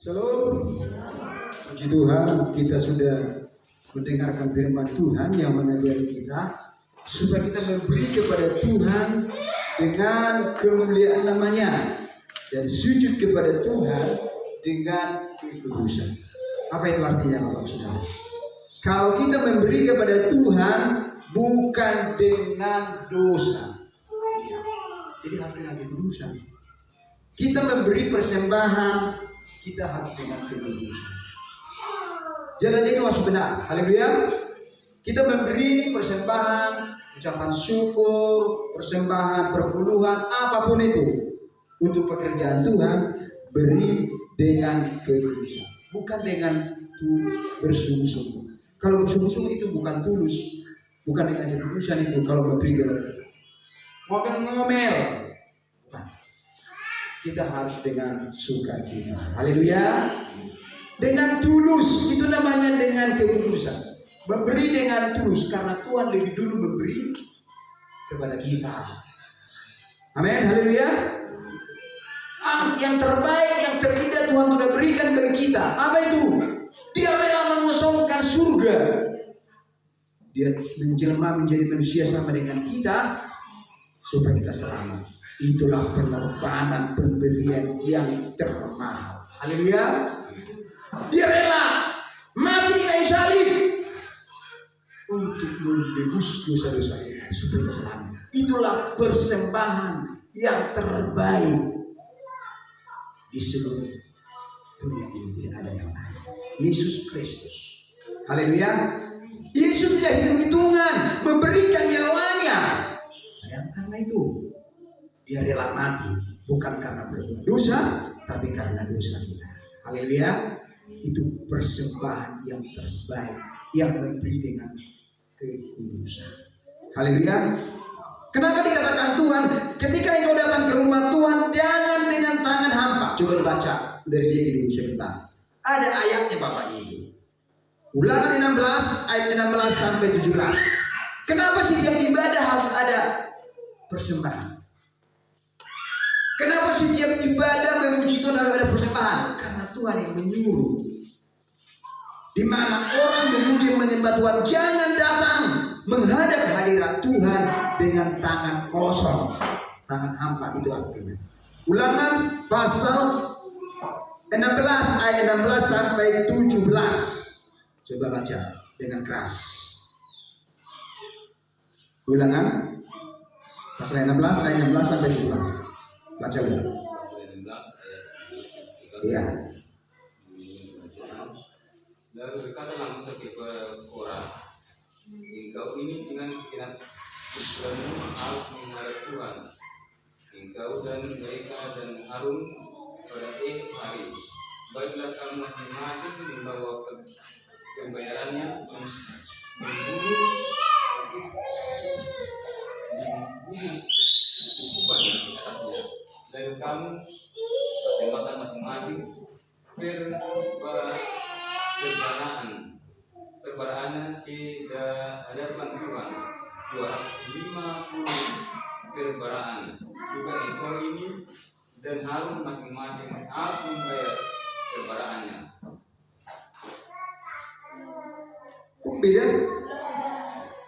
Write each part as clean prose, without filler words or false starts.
Shalom. Puji Tuhan, kita sudah mendengarkan firman Tuhan yang mengajari kita supaya kita memberi kepada Tuhan dengan kemuliaan namanya dan sujud kepada Tuhan dengan kekudusan. Apa itu artinya Bapak Saudara? Kalau kita memberi kepada Tuhan bukan dengan dosa, jadi harus dengan kekudusan. Kita memberi persembahan, kita harus dengan kekudusan. Jalan itu harus benar. Haleluya. Kita memberi persembahan, ucapan syukur, persembahan, perpuluhan, apapun itu untuk pekerjaan Tuhan, beri dengan kekudusan, bukan dengan bersungguh-sungguh. Kalau bersungguh-sungguh itu bukan tulus, bukan dengan kekudusan itu. Kalau memberi ngomel-ngomel, kita harus dengan sukacita. Haleluya. Dengan tulus, itu namanya dengan kekudusan. Memberi dengan tulus karena Tuhan lebih dulu memberi kepada kita. Amin. Haleluya. Yang terbaik, yang terindah Tuhan sudah berikan bagi kita. Apa itu? Dia rela mengosongkan surga. Dia menjelma menjadi manusia sama dengan kita supaya kita selamat. Itulah pengorbanan pemberian yang termahal. Haleluya. Dia rela mati di kayu salib untuk menebus dosa-dosa kita supaya selamat. Itulah persembahan yang terbaik di seluruh dunia ini. Tidak ada yang lain. Yesus Kristus. Haleluya. Yesus tidak hitung-hitungan memberikan nyawanya. Bayangkanlah itu. Dia rela mati bukan karena berbuat dosa, tapi karena dosa kita. Haleluya. Itu persembahan yang terbaik yang memberi dengan kekudusan. Haleluya. Kenapa dikatakan Tuhan ketika engkau datang ke rumah Tuhan jangan dengan tangan hampa? Coba dibaca dari JG dulu sebentar. Ada ayatnya Bapak Ibu. Ulangan 16 ayat 16 sampai 17. Kenapa setiap ibadah harus ada persembahan? Kenapa setiap ibadah memuji Tuhan harus ada persembahan? Karena Tuhan yang menyuruh. Di mana orang memuji menyembah Tuhan jangan datang menghadap hadirat Tuhan dengan tangan kosong, tangan hampa. Itu artinya. Ulangan pasal 16 ayat 16 sampai 17. Coba baca dengan keras. Ulangan pasal 16 ayat 16 sampai 17. Baca dulu. Iya. Lalu berkatalah Musa kepada Korah, engkau ini dengan segenap putramu harus menghadap Tuhan. Engkau dan mereka dan Harun pada esok hari. Baiklah kamu masing-masing membawa pembayarannya membunuh hukumannya di atasnya. Lalu kamu persembahkan masing-masing perbaraan di hadapan Tuhan 250 perbaraan. Juga engkau ini dan Harun masing-masing harus membayar perbaraannya. Beda.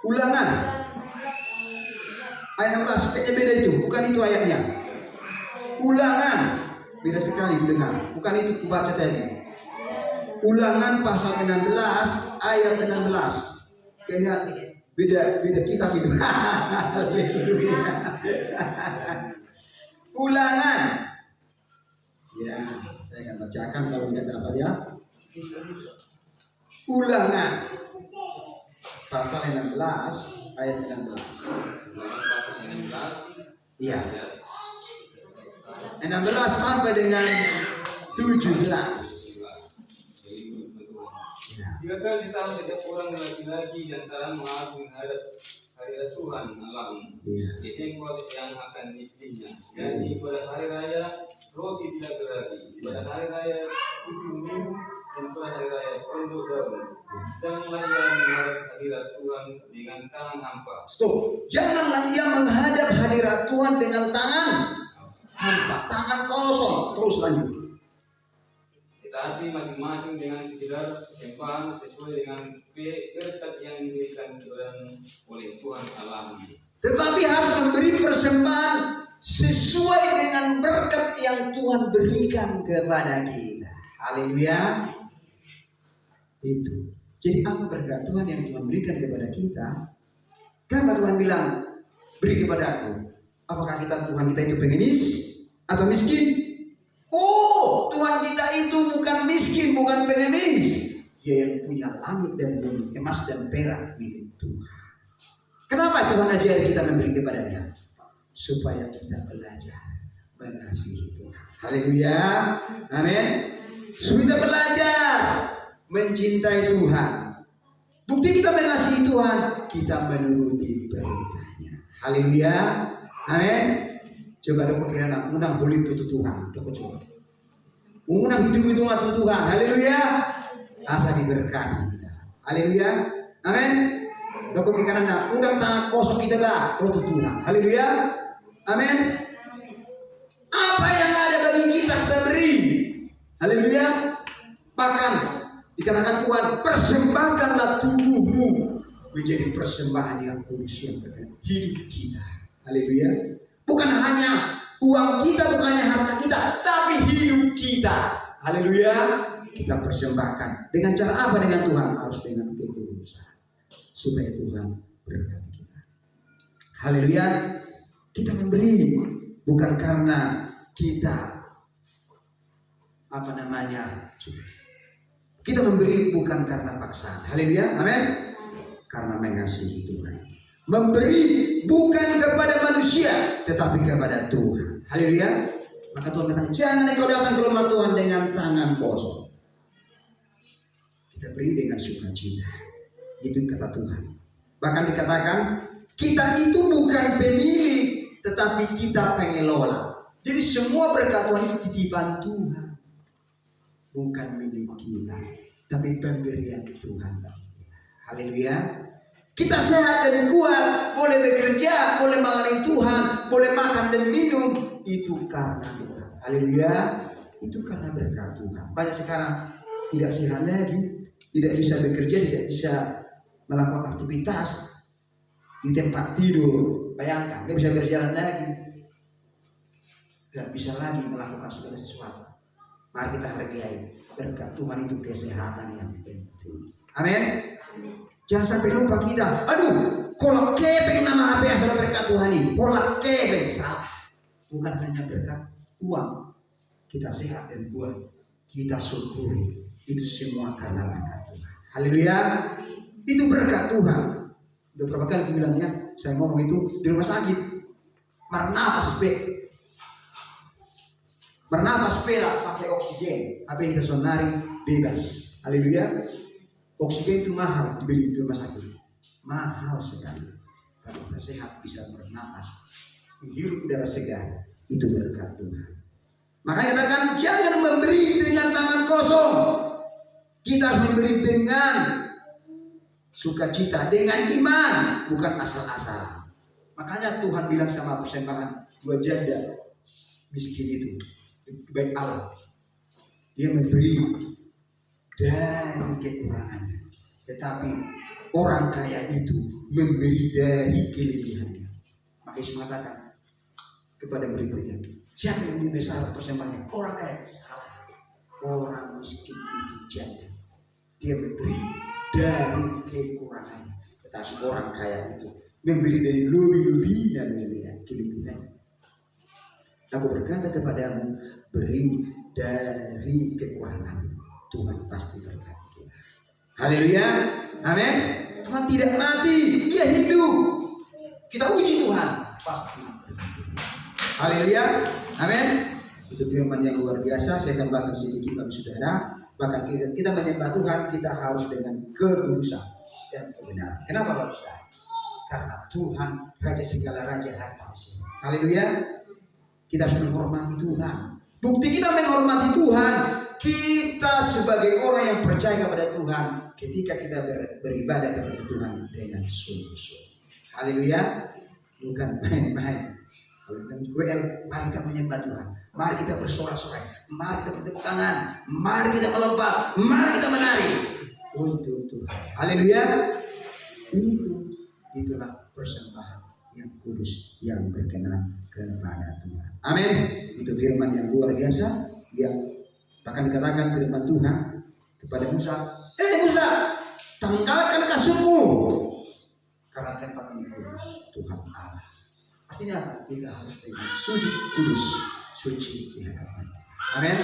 Ulangan ayat 16 kayaknya beda itu, bukan itu ayatnya. Ulangan beda sekali didengar, bukan itu kubaca tadi. Ulangan pasal 16 ayat 16. Kayaknya beda kitab itu. Haleluya. Ulangan. Ya, saya akan bacakan kalau tidak dapat ya. Ulangan pasal 16 ayat 16. Pasal 16. Iya. 16 sampai dengan 17. Tiga kali setahun setiap orang laki-laki di antara harus menghadap hadirat Tuhan Allahmu. Itu yang akan dipilihnya. Jadi pada hari raya roti tidak berarti. Pada hari raya tujuh minggu dan pada hari raya pondok daun. Janganlah ia menghadap hadirat Tuhan dengan tangan hampa. Stop. Janganlah ia menghadap hadirat Tuhan dengan tangan hampa, tangan kosong. Terus lanjut. tetapi masing-masing dengan sekedar sembahan sesuai dengan berkat yang diberikan oleh Tuhan Allah. Tetapi harus memberi persembahan sesuai dengan berkat yang Tuhan berikan kepada kita. Haleluya. Itu. Jadi apa berkat Tuhan yang Tuhan berikan kepada kita? Kenapa Tuhan bilang beri kepada aku? Apakah Tuhan kita itu pengemis atau miskin? Oh, Tuhan kita itu bukan miskin, bukan pengemis. Dia yang punya langit dan bumi, emas dan perak milik Tuhan. Kenapa Tuhan ajari kita memberi kepadanya? Supaya kita belajar mengasihi Tuhan. Haleluya. Amin. Supaya kita belajar mencintai Tuhan. Bukti kita mengasihi Tuhan, kita menuruti perintahnya. Haleluya. Amin. Coba dong pikiran undang boleh tutu Tuhan. Coba. Undang hidup tutu Tuhan. Haleluya. Asa diberkati kita. Haleluya. Amin. Doko pikiran undang tangan kosong kita lah. Tutu Tuhan. Haleluya. Amin. Apa yang ada bagi kita beri. Haleluya. Bahkan dikatakan Tuhan, persembahkanlah tubuhmu menjadi persembahan yang kudus yang berkenan hidup kita. Haleluya. Bukan hanya uang kita, bukan hanya harta kita, tapi hidup kita. Haleluya. Kita persembahkan. Dengan cara apa dengan Tuhan? Harus dengan kekudusan. Supaya Tuhan berkati kita. Haleluya. Kita memberi bukan karena kita kita memberi bukan karena paksaan. Haleluya. Amin. Karena mengasihi Tuhan. Memberi bukan kepada manusia, tetapi kepada Tuhan. Haleluya. Maka Tuhan kata, jangan engkau datang ke rumah Tuhan dengan tangan kosong. Kita beri dengan sukacita. Itu kata Tuhan. Bahkan dikatakan, kita itu bukan pemilik, tetapi kita pengelola. Jadi semua berkat Tuhan itu titipan Tuhan. Bukan milik kita, tapi pemberian Tuhan. Haleluya. Kita sehat dan kuat, boleh bekerja, boleh melayani Tuhan, boleh makan dan minum, itu karena Tuhan. Haleluya. Itu karena berkat Tuhan. Banyak sekarang tidak sehat lagi, tidak bisa bekerja, tidak bisa melakukan aktivitas di tempat tidur. Bayangkan, nggak bisa berjalan lagi, nggak bisa lagi melakukan segala sesuatu. Mari kita hargai berkat Tuhan itu kesehatan yang penting. Amin. Jangan sampai lupa kita. Aduh, kolak kepeng nama apa yang salah berkat Tuhan ini? Kolak kepeng salah. Bukan hanya berkat uang. Kita sehat dan kuat. Kita syukuri. Itu semua karena berkat Tuhan. Haleluya. Itu berkat Tuhan. Udah berapa kali aku bilang ya, saya ngomong itu di rumah sakit. Bernapas perak pakai oksigen. Apa yang kita sonari bebas. Haleluya. Oksigen itu mahal dibeli di rumah sakit. Mahal sekali. Tapi kita sehat bisa bernapas, menghirup udara segar. Itu berkat Tuhan. Makanya katakan jangan memberi dengan tangan kosong. Kita harus memberi dengan sukacita, dengan iman, bukan asal-asal. Makanya Tuhan bilang sama persembahan 2 janda miskin itu. Baik Allah, dia memberi dari kekurangannya, tetapi orang kaya itu memberi dari kelebihannya. Maka Yesus mengatakan kepada murid-muridnya, siapa yang lebih besar persembahannya? Orang kaya. Salah. Orang miskin itu janda, dia memberi dari kekurangannya, tetapi orang kaya itu memberi dari lebih-lebih dan kelebihannya. Aku berkata kepadamu, beri dari kekurangan. Tuhan pasti berkati kita. Haleluya. Amin. Tuhan tidak mati, dia hidup. Kita uji Tuhan, pasti berkati kita. Haleluya. Amin. Itu firman yang luar biasa. Saya tambahkan sedikit bagi saudara. Bahkan kita menyembah Tuhan, kita harus dengan kekudusan dan kebenaran. Kenapa Bapak Saudara? Karena Tuhan Raja segala raja hadir di sini. Haleluya. Kita harus menghormati Tuhan. Bukti kita menghormati Tuhan, kita sebagai orang yang percaya kepada Tuhan, ketika kita beribadah kepada Tuhan dengan sungguh-sungguh. Haleluya. Bukan main-main. Kalau kita WL, mari kita menyembah Tuhan. Mari kita bersorak-sorai. Mari kita bertepuk tangan. Mari kita melompat. Mari kita menari untuk Tuhan. Haleluya. Itulah persembahan yang kudus, yang berkenan kepada Tuhan. Amin. Itu firman yang luar biasa, yang bahkan dikatakan firman Tuhan kepada Musa, Musa, tanggalkan kasutmu, karena tempat ini kudus Tuhan Allah. Artinya kita harus dengan sujud kudus, suci di hadapan. Amin.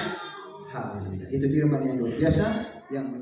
Haleluya. Itu firman yang luar biasa yang